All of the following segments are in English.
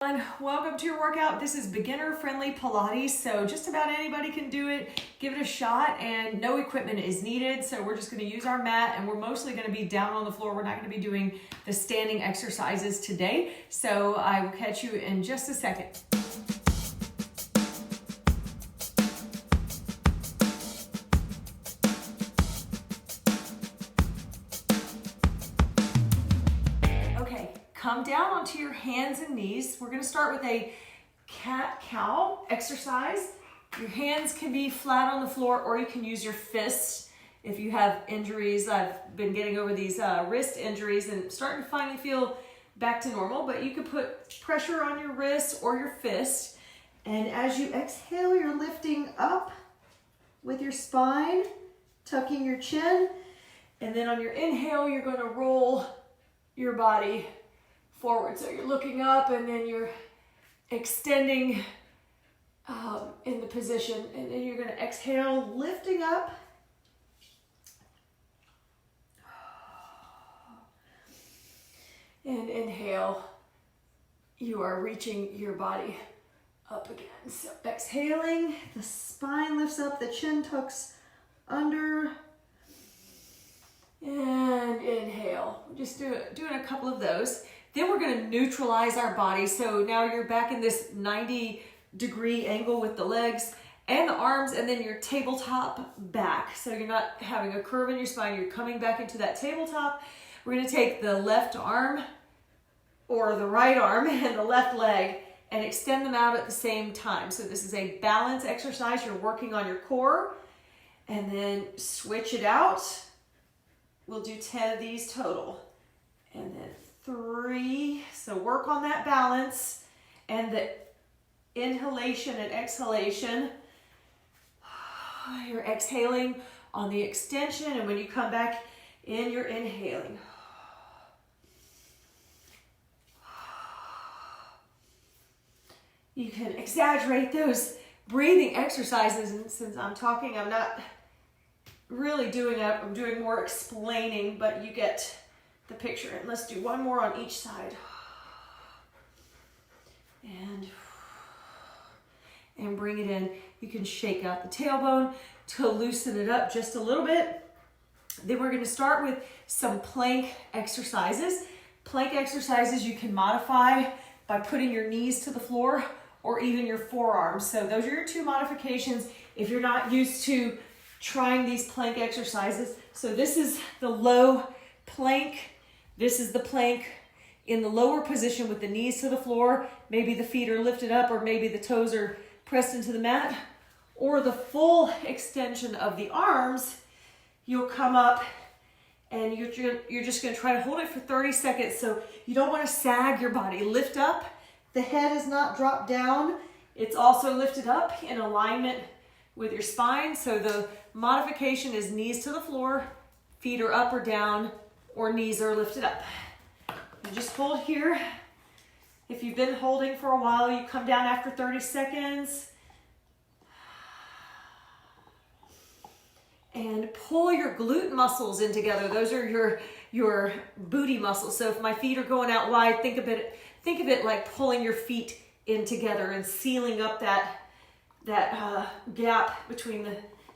everyone. Welcome to your workout. This is beginner-friendly Pilates, so just about anybody can do it. Give it a shot, and no equipment is needed. So we're just going to use our mat, and we're mostly going to be down on the floor. We're not going to be doing the standing exercises today. So I will catch you in just a second. Come down onto your hands and knees. We're going to start with a cat-cow exercise. Your hands can be flat on the floor, or you can use your fists if you have injuries. I've been getting over these wrist injuries and starting to finally feel back to normal, but you can put pressure on your wrist or your fist. And as you exhale, you're lifting up with your spine, tucking your chin. And then on your inhale, you're going to roll your body forward. So you're looking up and then you're extending in the position, and then you're going to exhale, lifting up. And inhale, you are reaching your body up again. So exhaling, the spine lifts up, the chin tucks under. And inhale. Just doing a couple of those. Then we're going to neutralize our body. So now you're back in this 90-degree angle with the legs and the arms, and then your tabletop back. So you're not having a curve in your spine. You're coming back into that tabletop. We're going to take the left arm or the right arm and the left leg and extend them out at the same time. So this is a balance exercise. You're working on your core, and then switch it out. We'll do 10 of these total. And then 3. So work on that balance and the inhalation and exhalation. You're exhaling on the extension, and when you come back in, you're inhaling. You can exaggerate those breathing exercises, and since I'm talking, I'm not really doing it. I'm doing more explaining, but you get the picture. And let's do one more on each side. And bring it in. You can shake out the tailbone to loosen it up just a little bit. Then we're going to start with some plank exercises. Plank exercises you can modify by putting your knees to the floor or even your forearms. So those are your 2 modifications if you're not used to trying these plank exercises. So this is the low plank. This is the plank in the lower position with the knees to the floor. Maybe the feet are lifted up, or maybe the toes are pressed into the mat. Or the full extension of the arms, you'll come up and you're just going to try to hold it for 30 seconds. So you don't want to sag your body. Lift up. The head is not dropped down. It's also lifted up in alignment with your spine. So the modification is knees to the floor, feet are up or down, or knees are lifted up. You just hold here. If you've been holding for a while, you come down after 30 seconds. And pull your glute muscles in together. Those are your booty muscles. So if my feet are going out wide, think of it like pulling your feet in together and sealing up that gap between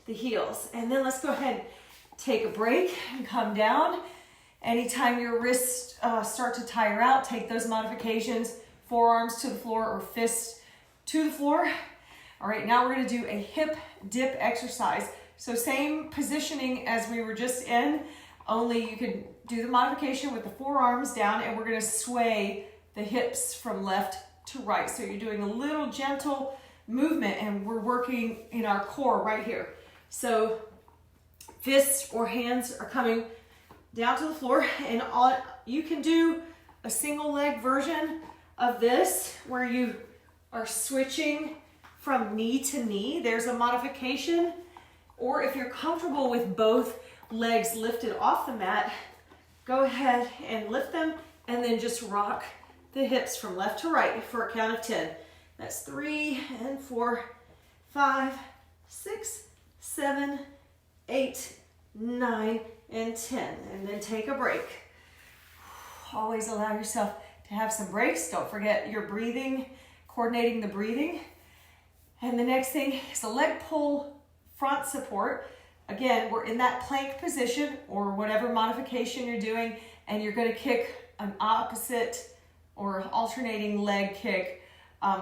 the heels. And then let's go ahead and take a break and come down. Anytime your wrists start to tire out, take those modifications, forearms to the floor or fists to the floor. All right, now we're going to do a hip dip exercise. So same positioning as we were just in, only you can do the modification with the forearms down, and we're going to sway the hips from left to right. So you're doing a little gentle movement, and we're working in our core right here. So fists or hands are coming down to the floor, and you can do a single leg version of this where you are switching from knee to knee. There's a modification. Or if you're comfortable with both legs lifted off the mat, go ahead and lift them and then just rock the hips from left to right for a count of 10. That's 3 and 4, 5, 6, 7, 8, 9, and 10. And then take a break. Always allow yourself to have some breaks. Don't forget your breathing, coordinating the breathing. And the next thing is a leg pull front support. Again, we're in that plank position or whatever modification you're doing, and you're gonna kick an opposite or alternating leg kick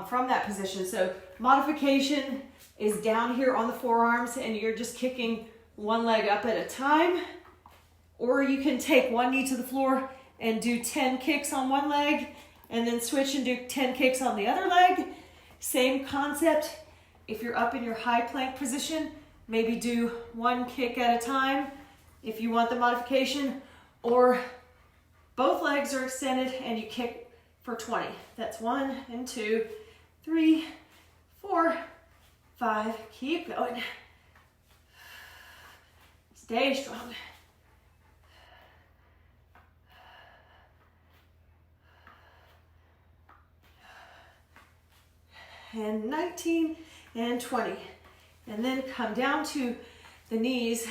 from that position. So modification is down here on the forearms and you're just kicking one leg up at a time. Or you can take one knee to the floor and do 10 kicks on one leg and then switch and do 10 kicks on the other leg. Same concept. If you're up in your high plank position, maybe do one kick at a time if you want the modification, or both legs are extended and you kick for 20. That's 1 and 2, 3, 4, 5. Keep going. Stay strong. And 19 and 20. And then come down to the knees.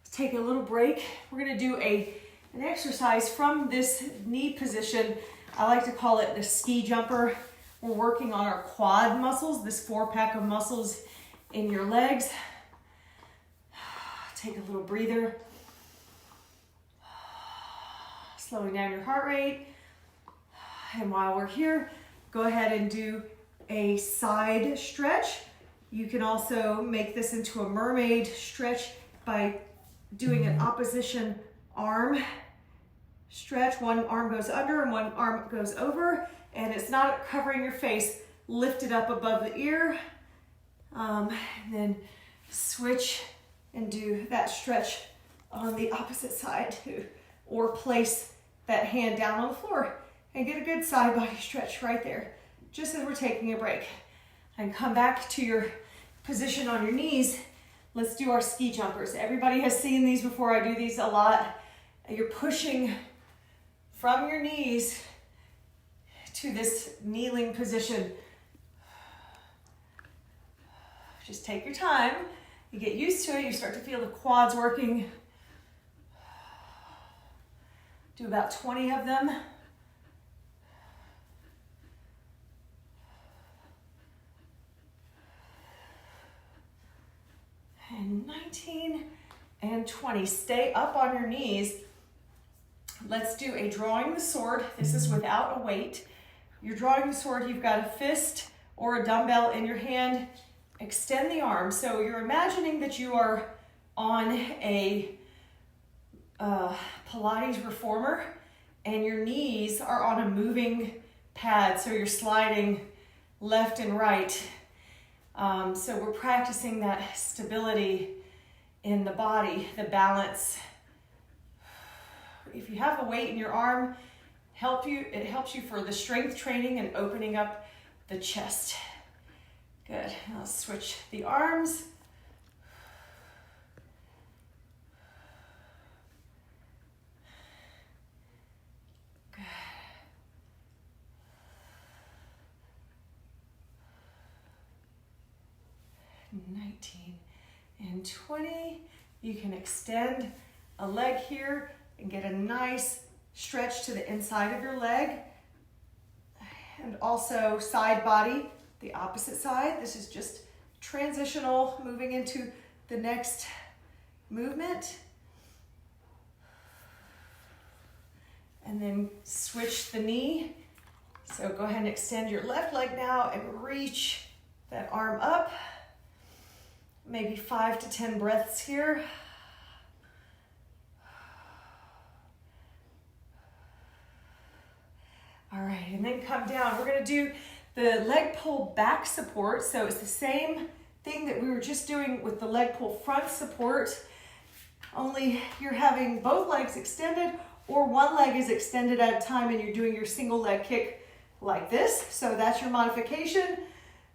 Let's take a little break. We're gonna do an exercise from this knee position. I like to call it the ski jumper. We're working on our quad muscles, this 4-pack of muscles in your legs. Take a little breather. Slowing down your heart rate. And while we're here, go ahead and do a side stretch. You can also make this into a mermaid stretch by doing an opposition arm stretch. One arm goes under and one arm goes over, and it's not covering your face. Lift it up above the ear, and then switch and do that stretch on the opposite side too. Or place that hand down on the floor and get a good side body stretch right there, just as we're taking a break. And come back to your position on your knees. Let's do our ski jumpers. Everybody has seen these before. I do these a lot. You're pushing from your knees to this kneeling position. Just take your time. You get used to it. You start to feel the quads working. Do about 20 of them. And 19 and 20. Stay up on your knees. Let's do a drawing the sword. This is without a weight. You're drawing the sword. You've got a fist or a dumbbell in your hand. Extend the arm. So you're imagining that you are on a Pilates reformer and your knees are on a moving pad. So you're sliding left and right. So we're practicing that stability in the body, the balance. If you have a weight in your arm, it helps you for the strength training and opening up the chest. Good. Now let's switch the arms. Good. 19 and 20. You can extend a leg here and get a nice stretch to the inside of your leg. And also side body, the opposite side. This is just transitional, moving into the next movement. And then switch the knee. So go ahead and extend your left leg now and reach that arm up. Maybe 5 to 10 breaths here. All right, and then come down. We're gonna do the leg pull back support. So it's the same thing that we were just doing with the leg pull front support, only you're having both legs extended or one leg is extended at a time and you're doing your single leg kick like this. So that's your modification.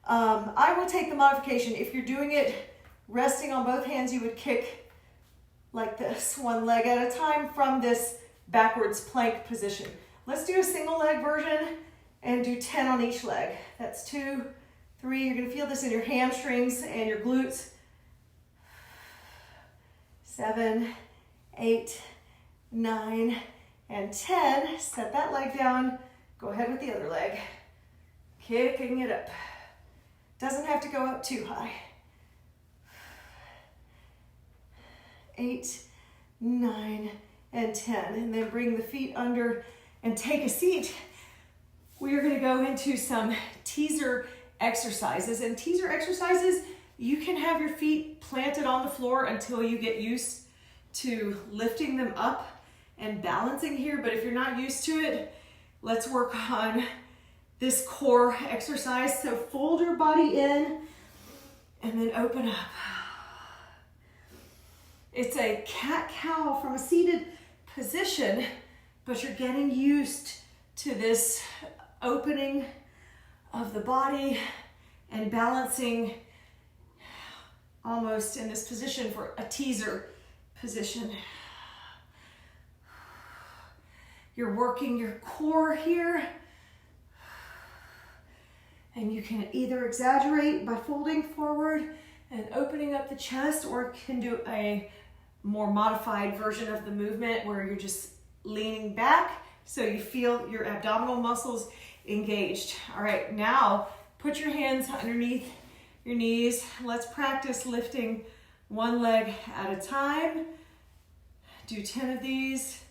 I will take the modification. If you're doing it resting on both hands, you would kick like this, one leg at a time from this backwards plank position. Let's do a single leg version and do 10 on each leg. That's 2, 3. You're gonna feel this in your hamstrings and your glutes. 7, 8, 9, and 10. Set that leg down. Go ahead with the other leg. Kicking it up. Doesn't have to go up too high. 8, 9, and 10. And then bring the feet under and take a seat. We are going to go into some teaser exercises. And teaser exercises, you can have your feet planted on the floor until you get used to lifting them up and balancing here. But if you're not used to it, let's work on this core exercise. So fold your body in and then open up. It's a cat-cow from a seated position, but you're getting used to this opening of the body and balancing almost in this position for a teaser position. You're working your core here, and you can either exaggerate by folding forward and opening up the chest, or can do a more modified version of the movement where you're just leaning back so you feel your abdominal muscles engaged. All right, now put your hands underneath your knees. Let's practice lifting one leg at a time. Do 10 of these.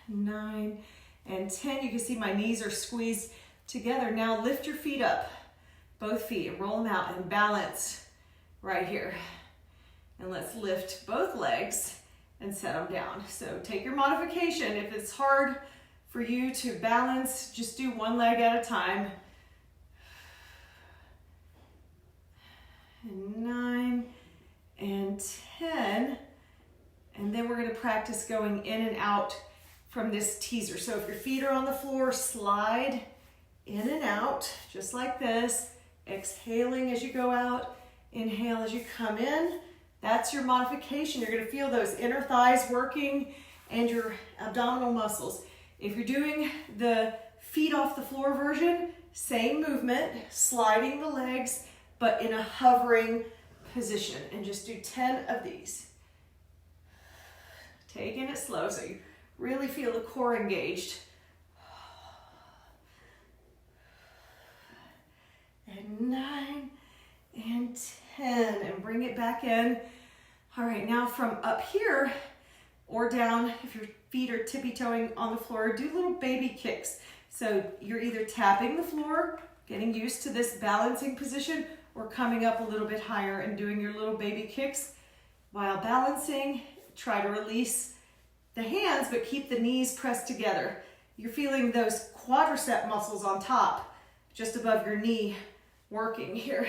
9 and 10. You can see my knees are squeezed together. Now lift your feet up, both feet, and roll them out and balance right here. And let's lift both legs and set them down. So take your modification. If it's hard for you to balance, just do one leg at a time. And 9 and 10. And then we're going to practice going in and out from this teaser. So if your feet are on the floor, slide in and out, just like this. Exhaling as you go out, inhale as you come in. That's your modification. You're going to feel those inner thighs working and your abdominal muscles. If you're doing the feet off the floor version, same movement, sliding the legs, but in a hovering position. And just do 10 of these. Taking it slow so you really feel the core engaged. And 9 and 10, and bring it back in. All right, now from up here or down, if your feet are tippy-toeing on the floor, do little baby kicks. So you're either tapping the floor, getting used to this balancing position, or coming up a little bit higher and doing your little baby kicks. While balancing, try to release the hands, but keep the knees pressed together. You're feeling those quadricep muscles on top, just above your knee, working here.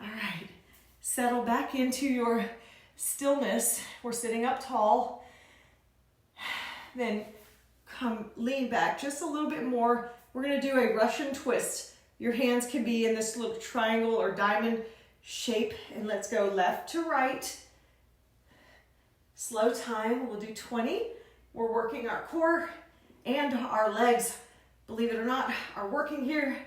All right, settle back into your stillness. We're sitting up tall. Then come lean back just a little bit more. We're gonna do a Russian twist. Your hands can be in this little triangle or diamond shape, and let's go left to right. Slow time, we'll do 20. We're working our core and our legs, believe it or not, are working here.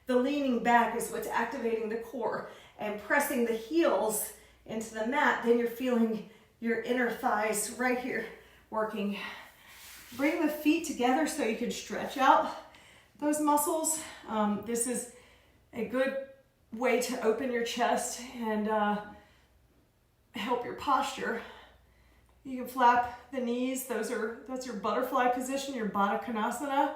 The leaning back is what's activating the core and pressing the heels into the mat. Then you're feeling your inner thighs right here working. Bring the feet together so you can stretch out those muscles. This is a good way to open your chest and help your posture. You can flap the knees. That's your butterfly position, your Baddha Konasana.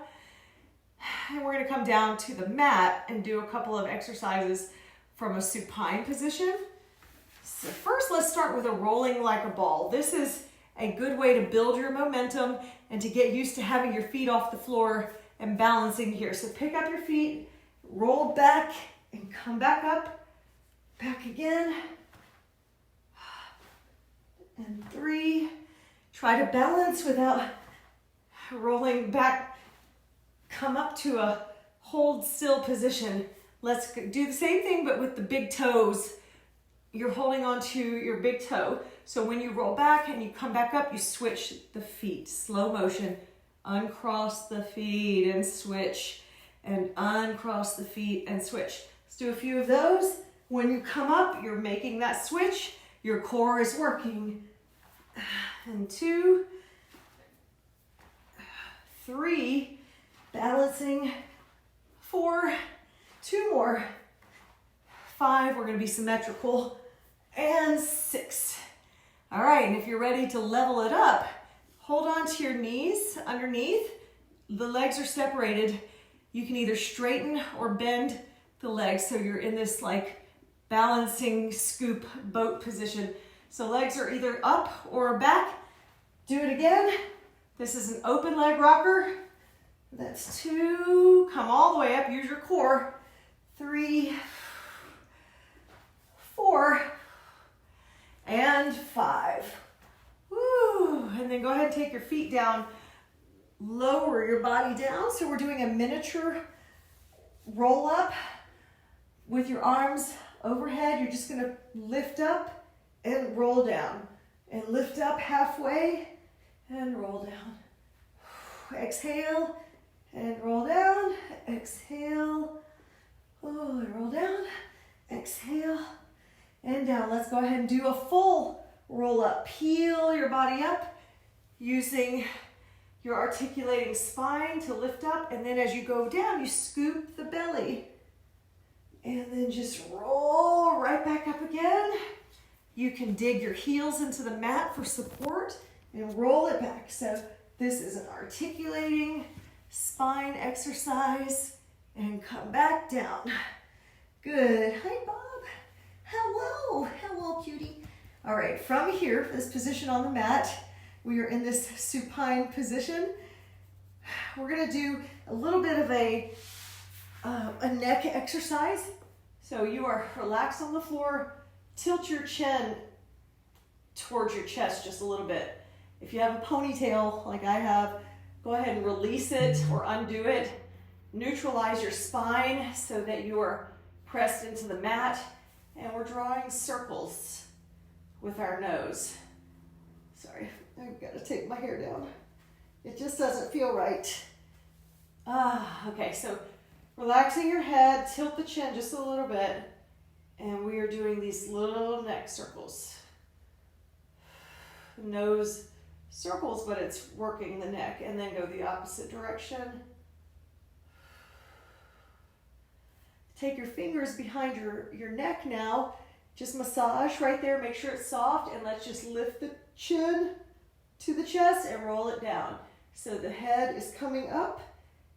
And we're going to come down to the mat and do a couple of exercises from a supine position. So first, let's start with a rolling like a ball. This is a good way to build your momentum and to get used to having your feet off the floor and balancing here. So pick up your feet, roll back, and come back up, back again. And 3. Try to balance without rolling back. Come up to a hold still position. Let's do the same thing, but with the big toes. You're holding on to your big toe. So when you roll back and you come back up, you switch the feet. Slow motion. Uncross the feet and switch. and uncross the feet and switch. Let's do a few of those. When you come up, you're making that switch. Your core is working. And 2, 3, balancing. 4, 2 more. 5, we're gonna be symmetrical. And 6. All right, and if you're ready to level it up, hold on to your knees underneath. The legs are separated. You can either straighten or bend the legs so you're in this like balancing scoop boat position. So legs are either up or back. Do it again. This is an open leg rocker. That's 2. Come all the way up. Use your core. 3, 4, and 5. Woo. And then go ahead and take your feet down. Lower your body down. So we're doing a miniature roll up with your arms overhead. You're just gonna lift up and roll down. And lift up halfway and roll down. Exhale and roll down. Exhale. Oh, and roll down. Exhale and down. Let's go ahead and do a full roll up. Peel your body up using your articulating spine to lift up. And then as you go down, you scoop the belly. And then just roll right back up again. You can dig your heels into the mat for support and roll it back. So this is an articulating spine exercise. And come back down. Good. Hi, Bob. Hello. Hello, cutie. All right, from here, this position on the mat, we are in this supine position. We're gonna do a little bit of a neck exercise. So you are relaxed on the floor, tilt your chin towards your chest just a little bit. If you have a ponytail like I have, go ahead and release it or undo it. Neutralize your spine so that you are pressed into the mat. And we're drawing circles with our nose. Sorry, I've got to take my hair down. It just doesn't feel right. Okay, so relaxing your head, tilt the chin just a little bit, and we are doing these little neck circles. Nose circles, but it's working the neck, and then go the opposite direction. Take your fingers behind your neck now. Just massage right there, make sure it's soft, and let's just lift the chin to the chest and roll it down. So the head is coming up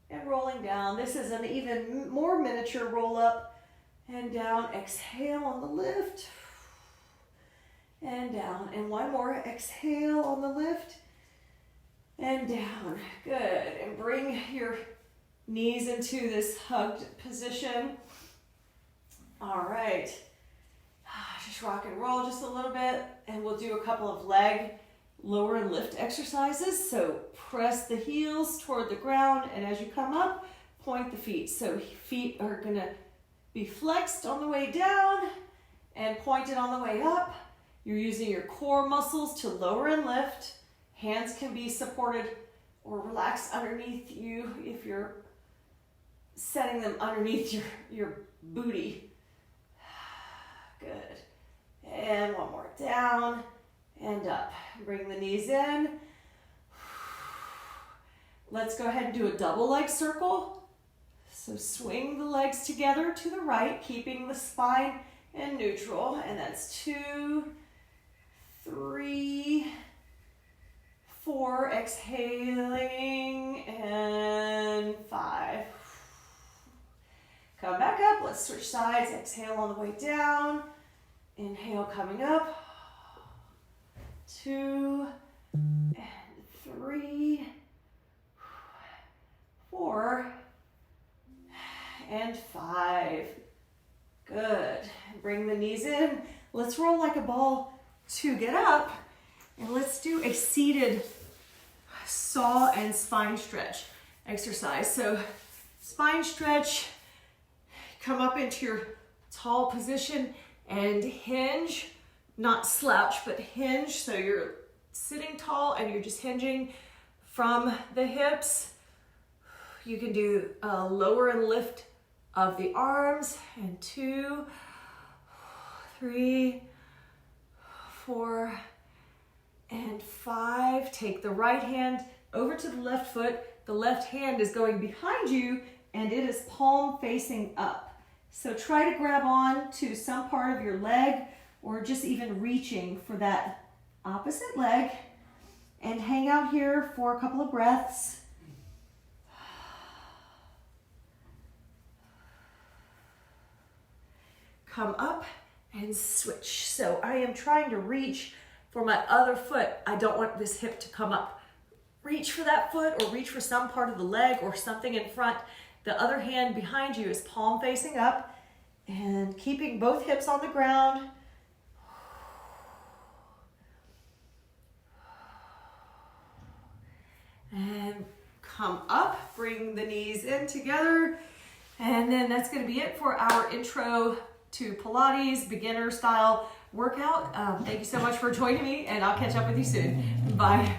and rolling down. This is an even more miniature roll up and down. Exhale on the lift and down. And one more, exhale on the lift and down. Good, and bring your knees into this hugged position. All right, just rock and roll just a little bit, and we'll do a couple of leg lower and lift exercises. So press the heels toward the ground, and as you come up, point the feet. So feet are gonna be flexed on the way down and pointed on the way up. You're using your core muscles to lower and lift. Hands can be supported or relaxed underneath you if you're setting them underneath your booty. Good. And one more, down and up. Bring the knees in. Let's go ahead and do a double leg circle. So swing the legs together to the right, keeping the spine in neutral. And that's 2, 3, 4, exhaling, and 5. Come back up, let's switch sides. Exhale on the way down. Inhale coming up. 2, and 3, 4, and 5. Good. Bring the knees in. Let's roll like a ball to get up. And let's do a seated saw and spine stretch exercise. So spine stretch, come up into your tall position and hinge, not slouch, but hinge. So you're sitting tall and you're just hinging from the hips. You can do a lower and lift of the arms, and 2, 3, 4, and 5. Take the right hand over to the left foot. The left hand is going behind you and it is palm facing up. So try to grab on to some part of your leg or just even reaching for that opposite leg, and hang out here for a couple of breaths. Come up and switch. So I am trying to reach for my other foot. I don't want this hip to come up. Reach for that foot or reach for some part of the leg or something in front. The other hand behind you is palm facing up and keeping both hips on the ground. And come up, bring the knees in together. And then that's going to be it for our intro to Pilates beginner style workout. Thank you so much for joining me, and I'll catch up with you soon. Bye.